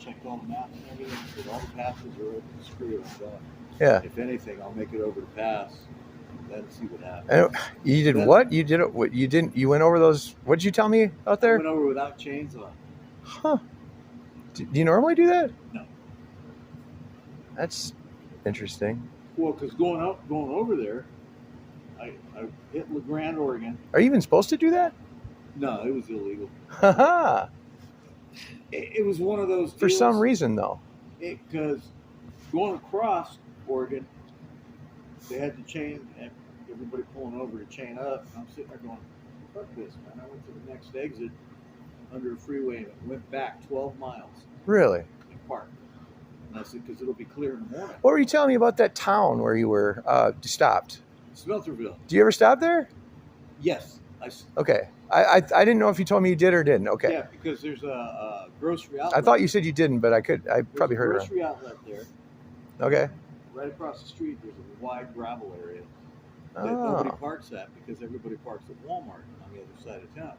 checked all the maps and everything. I said, all the passes are open, screw it, I'm done. Yeah. If anything, I'll make it over the pass, then see what happens. And you did Then- what? You did it. What you didn't? You went over those. What did you tell me out I there? went over without chains on. Huh? Do you normally do that? No. That's interesting. Well, because going over there, I hit La Grande, Oregon. Are you even supposed to do that? No, it was illegal. Haha. It was one of those For deals, some reason, though. because going across Oregon, they had to chain, and everybody pulling over to chain up. And I'm sitting there going, fuck this, man. I went to the next exit under a freeway and went back 12 miles Really? and parked. And I said, because it'll be clear in the morning. What were you telling me about that town where you were stopped? Smelterville. Do you ever stop there? Yes. Okay. I didn't know if you told me you did or didn't. Okay. Yeah, because there's a grocery outlet. I thought you said you didn't, but I probably heard it. There's a grocery outlet there. Okay. Right across the street, there's a wide gravel area that Oh. nobody parks at because everybody parks at Walmart on the other side of town.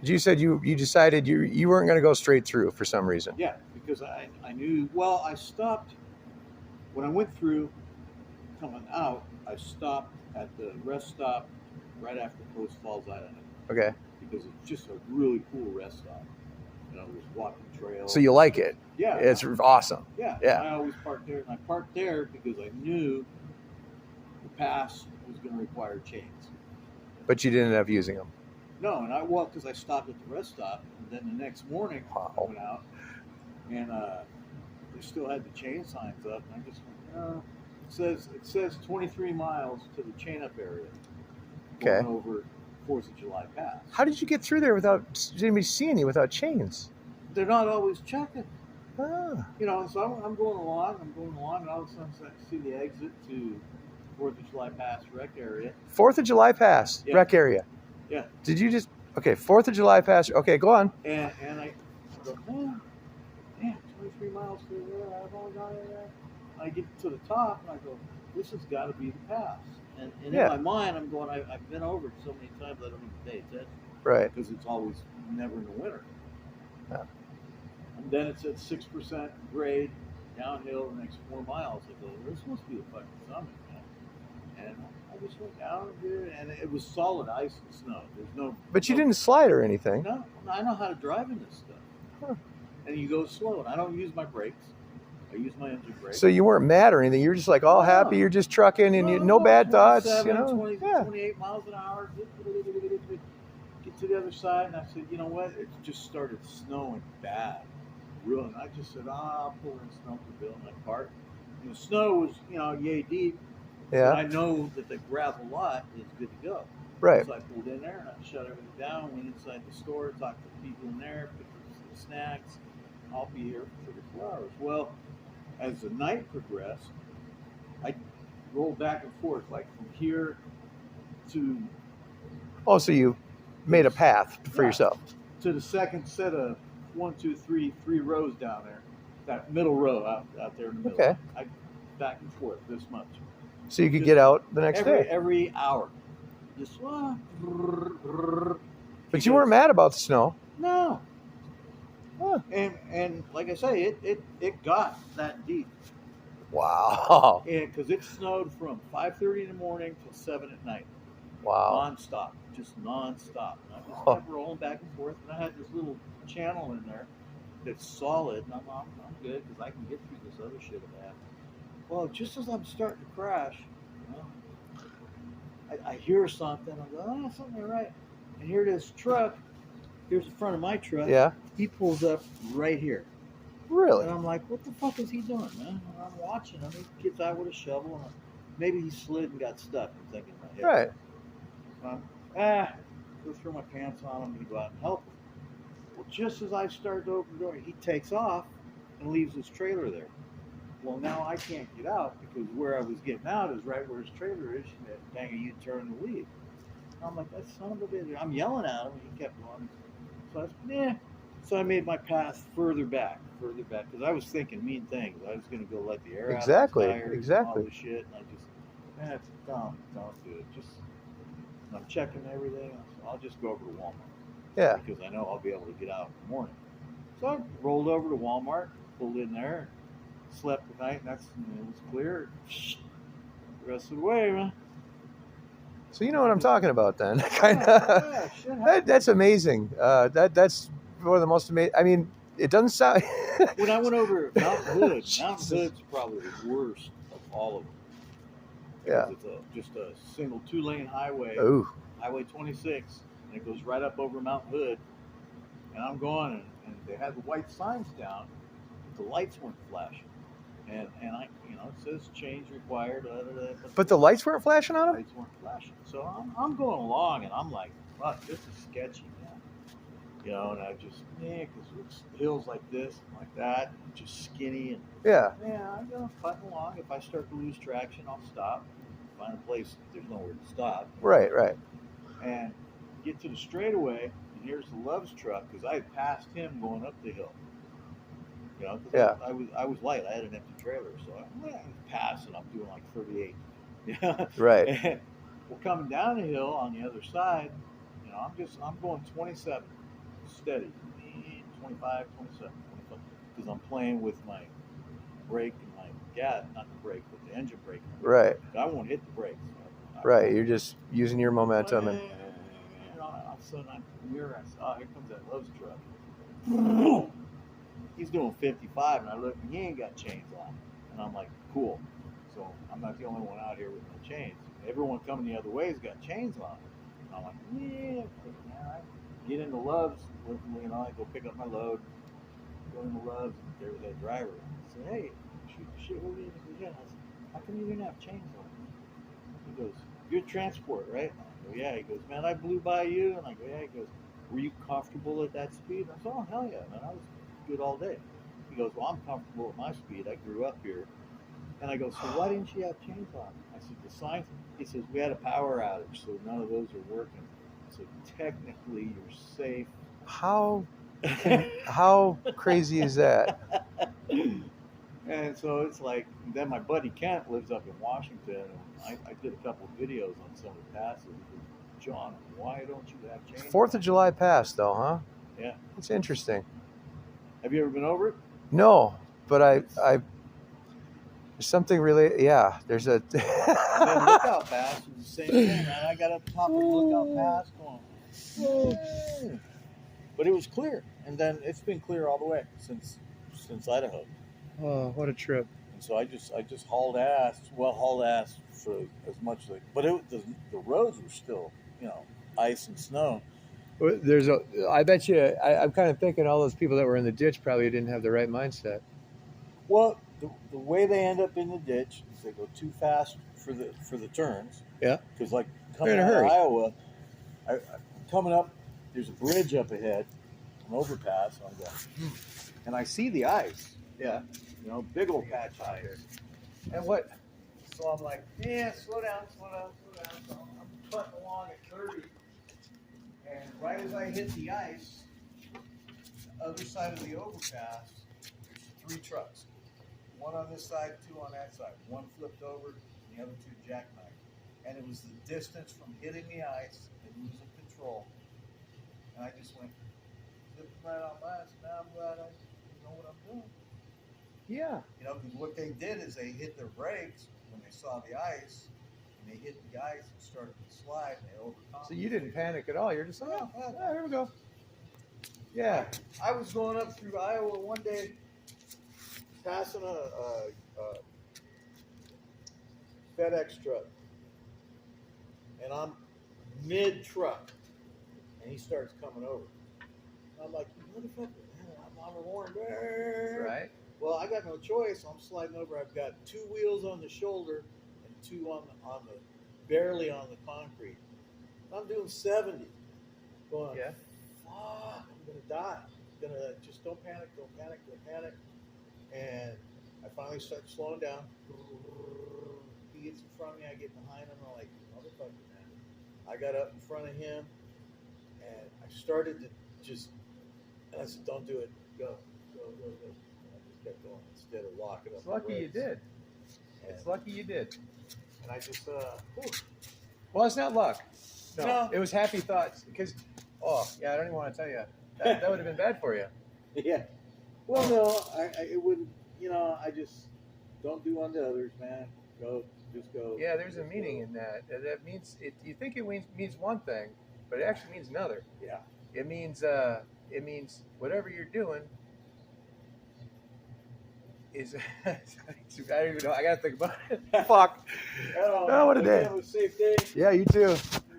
You said you decided you weren't going to go straight through for some reason. Yeah, because I knew, well, I stopped, when I went through coming out, I stopped at the rest stop right after Post Falls Island. Okay. Because it's just a really cool rest stop. You know, there's walking trails. So you like it? Yeah. It's awesome. Yeah. Yeah. I always parked there, and I parked there because I knew the pass was going to require chains. But you didn't end up using them. No, and because I stopped at the rest stop, and then the next morning I went out, and they still had the chain signs up, and I just went, it says 23 miles to the chain up area. Okay. Going over 4th of July pass. How did you get through there without anybody seeing you without chains? They're not always checking. Ah. You know, so I'm going along, and all of a sudden I see the exit to 4th of July pass rec area. 4th of July pass rec area. Yeah. Did you just? Okay, 4th of July pass. Okay, go on. And I go, man, 23 miles through there. I've only got it there. I get to the top, and I go, this has got to be the pass. And in my mind, I'm going, I've been over it so many times I don't even pay attention. Right. Because it's always never in the winter. Yeah. And then it's at 6% grade downhill the next 4 miles. I go, this must be the fucking summit, man. And I just went down there, and it was solid ice and snow. There's no. But you didn't slide or anything. No, I know how to drive in this stuff. Huh. And you go slow, and I don't use my brakes. I use my engine brake. So you weren't mad or anything. You're just like all happy. You're just trucking, and no bad thoughts. 28 miles an hour. Get to the other side, and I said, you know what? It just started snowing bad, real. And I just said, I'll pull in Smelterville, and I parked. And the snow was, yay deep. Yeah. But I know that the gravel lot is good to go. Right. So I pulled in there, and I shut everything down. Went inside the store, talked to the people in there, picked up some snacks. I'll be here for 34 hours. Well, as the night progressed, I rolled back and forth, like from here to... Oh, so you made a path for yourself. To the second set of 3 rows down there. That middle row out there in the middle. Okay. I back and forth this much. So you could get out the next day. Every hour. Just... But you weren't mad about the snow. No. Huh. And like I say, it got that deep. Wow. And because it snowed from 5:30 in the morning till 7 at night. Wow. Nonstop, just nonstop. And I just kept rolling back and forth, and I had this little channel in there that's solid, and I'm good because I can get through this other shit of that. Well, just as I'm starting to crash, I hear something. I go, something ain't right. And here this truck. Here's the front of my truck. Yeah. He pulls up right here. Really? And I'm like, what the fuck is he doing, man? And I'm watching him. He gets out with a shovel. And maybe he slid and got stuck. I'm thinking in my head. Right. Go throw my pants on him and go out and help him. Well, just as I start to open the door, he takes off and leaves his trailer there. Well, now I can't get out because where I was getting out is right where his trailer is. Dang it, you turn to leave. I'm like, that son of a bitch. I'm yelling at him, and he kept going. So I said, So I made my path further back, because I was thinking mean things. I was going to go let the air out of the tires and all this shit. And I just, don't do it. I'm checking everything. I'll just go over to Walmart. Yeah. Because I know I'll be able to get out in the morning. So I rolled over to Walmart, pulled in there, slept the night, and it was clear. The rest of the way, man. So you know what I'm talking about then. Kind Yeah, of. yeah, shit happens. That's amazing. That's one of the most amazing. I mean, it doesn't sound. When I went over Mountain Hood, Jesus. Mountain Hood's probably the worst of all of them. Yeah. Because it's just a single 2-lane highway, Ooh. Highway 26, and it goes right up over Mountain Hood. And I'm going, and they had the white signs down, but the lights weren't flashing. And I, it says change required. But the lights weren't flashing on The him? lights weren't flashing. So I'm going along, and I'm like, fuck, this is sketchy, man. And I just, because it's hills like this and like that, just skinny. And Yeah. I'm going to putt along. If I start to lose traction, I'll stop. Find a place there's nowhere to stop. Right. And get to the straightaway, and here's the Love's truck, because I had passed him going up the hill. Yeah. I was light. I had an empty trailer, so I'm passing. I'm doing like 38. Yeah. Right. And we're coming down the hill on the other side. I'm going 27, steady, 25, 27, 25, because I'm playing with my brake and my gas, not the brake, but the engine brake. Right. I won't hit the brakes. Right. You're just using your momentum and. All of a sudden, here comes that Love's truck. He's doing 55, and I look, and he ain't got chains on. And I'm like, cool. So I'm not the only one out here with no chains. Everyone coming the other way's got chains on. And I'm like, man, I get into Love's. I go pick up my load, go into Love's, and there was that driver. I said, hey, shit, what are you doing? I said, how come you didn't have chains on? He goes, you're transport, right? I go, yeah. He goes, man, I blew by you. And I go, yeah. He goes, were you comfortable at that speed? I said, oh, hell yeah, man. I was good all day. He goes, well, I'm comfortable at my speed. I grew up here. And I go, so why didn't you have chains on? I said, the signs. He says, we had a power outage, so none of those are working. So technically, you're safe. How crazy is that? And so it's like, then my buddy Kent lives up in Washington, and I did a couple of videos on some of the passes. He goes, John, why don't you have chains? 4th of July passed, though, huh? Yeah. It's interesting. Have you ever been over it? No, but I there's something really, yeah. There's a Lookout Pass is the same thing, man. I got up top of Lookout Pass going, but it was clear, and then it's been clear all the way since Idaho. Oh, what a trip! And so I just hauled ass. Well, hauled ass for as much as but the roads were still, ice and snow. I bet you. I'm kind of thinking all those people that were in the ditch probably didn't have the right mindset. Well, the way they end up in the ditch is they go too fast for the turns. Yeah. Because like coming out of Iowa, coming up, there's a bridge up ahead, an overpass. I'm going, and I see the ice. Yeah. Big old patch of ice. And what? So I'm like, slow down. So I'm putting along at 30. And right as I hit the ice, the other side of the overpass, there's 3 trucks. One on this side, 2 on that side. One flipped over, and the other 2 jackknifed. And it was the distance from hitting the ice and losing control. And I just went, zipping right on by. So now I'm glad I know what I'm doing. Yeah. Because what they did is they hit their brakes when they saw the ice, and they hit the ice and started to slide, and they overcompensated. So you didn't panic at all. You're just like, here we go. Yeah. I was going up through Iowa one day, passing a FedEx truck, and I'm mid-truck, and he starts coming over. And I'm like, you motherfucker, I'm a horn. Right. Well, I got no choice. I'm sliding over. I've got 2 wheels on the shoulder and 2 on the barely on the concrete. I'm doing 70. Going, yeah. Fuck, I'm gonna die. Just don't panic. And I finally start slowing down. He gets in front of me. I get behind him. I'm like, motherfucker, man. I got up in front of him, and I started to and I said, don't do it. Go. Kept going instead of locking up. It's lucky you did. It's lucky you did. And I just, well, it's not luck. No, it was happy thoughts. Because, I don't even want to tell you. That would have been bad for you. Yeah. Well, no, it wouldn't. You know, I just don't do unto others, man. Just go. Yeah, there's a Just meaning go. in that. That means it. You think it means one thing, but it actually means another. Yeah. It means whatever you're doing is. I don't even know. I gotta think about it. Fuck. Oh, what a day. Have a safe day. Yeah, you too.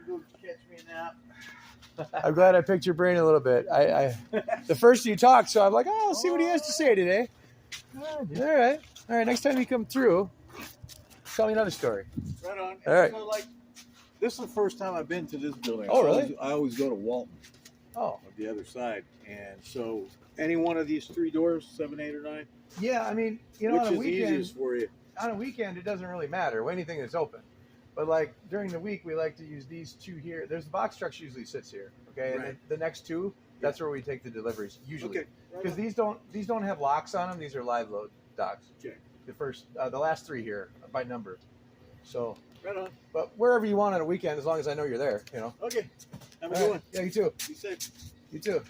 Go catch me a nap. I'm glad I picked your brain a little bit. The first you talked, so I'm like, oh, I'll see what he has to say today. All right. Next time you come through, tell me another story. Right on. All right. So, like, this is the first time I've been to this building. Oh, really? I always go to Walton. Oh. On the other side. And so, any one of these 3 doors, 7, 8, or 9? Yeah, I mean, you know, which on a is weekend, easiest for you? on a weekend, it doesn't really matter. Anything that's open. But like during the week, we like to use these 2 here. There's the box truck usually sits here, okay, and Right. the next 2, that's where we take the deliveries usually. Okay. Because these don't have locks on them. These are live load docks. Okay. The last 3 here by number. So, Right on. but wherever you want on a weekend, as long as I know you're there, you know. Okay. Have a All good right. one. Yeah, you too. Be safe. You too.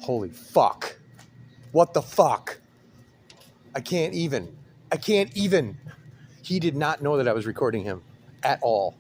Holy fuck! What the fuck? I can't even. He did not know that I was recording him at all.